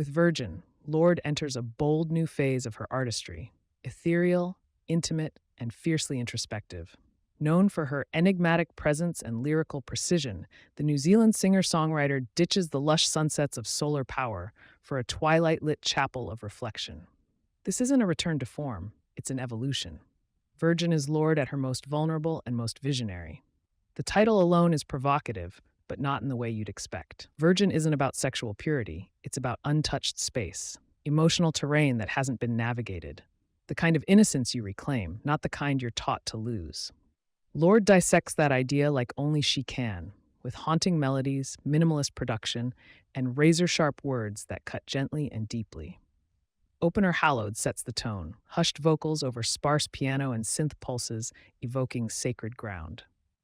With Virgin, Lorde enters a bold new phase of her artistry, ethereal, intimate, and fiercely introspective. Known for her enigmatic presence and lyrical precision, the New Zealand singer-songwriter ditches the lush sunsets of solar power for a twilight-lit chapel of reflection. This isn't a return to form, it's an evolution. Virgin is Lorde at her most vulnerable and most visionary. The title alone is provocative, but not in the way you'd expect. Virgin isn't about sexual purity, it's about untouched space, emotional terrain that hasn't been navigated. The kind of innocence you reclaim, not the kind you're taught to lose. Lorde dissects that idea like only she can, with haunting melodies, minimalist production, and razor-sharp words that cut gently and deeply. Opener Hallowed sets the tone, hushed vocals over sparse piano and synth pulses evoking sacred ground.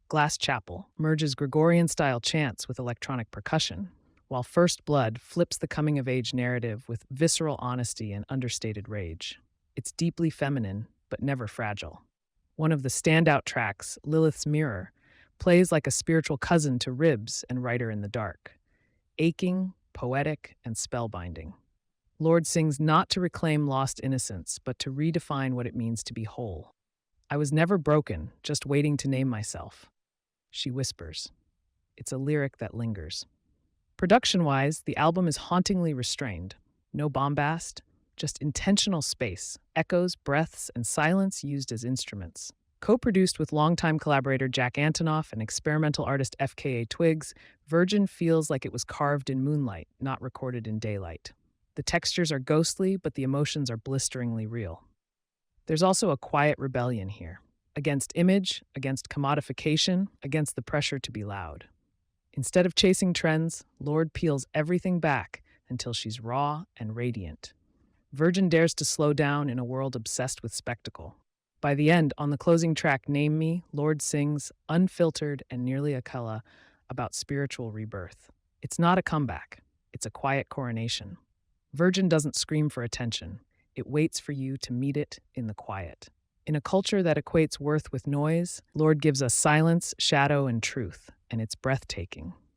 Glass Chapel merges Gregorian-style chants with electronic percussion, while First Blood flips the coming-of-age narrative with visceral honesty and understated rage. It's deeply feminine, but never fragile. One of the standout tracks, Lilith's Mirror, plays like a spiritual cousin to Ribs and Writer in the Dark. Aching, poetic, and spellbinding. Lorde sings not to reclaim lost innocence, but to redefine what it means to be whole. I was never broken, just waiting to name myself. She whispers. It's a lyric that lingers. Production-wise, the album is hauntingly restrained. No bombast, just intentional space, echoes, breaths, and silence used as instruments. Co-produced with longtime collaborator Jack Antonoff and experimental artist FKA Twigs, Virgin feels like it was carved in moonlight, not recorded in daylight. The textures are ghostly, but the emotions are blisteringly real. There's also a quiet rebellion here. Against image, against commodification, against the pressure to be loud. Instead of chasing trends, Lorde peels everything back until she's raw and radiant. Virgin dares to slow down in a world obsessed with spectacle. By the end, on the closing track, Name Me, Lorde sings, unfiltered and nearly a cappella, about spiritual rebirth. It's not a comeback, it's a quiet coronation. Virgin doesn't scream for attention. It waits for you to meet it in the quiet. In a culture that equates worth with noise, Lorde gives us silence, shadow, and truth, and it's breathtaking.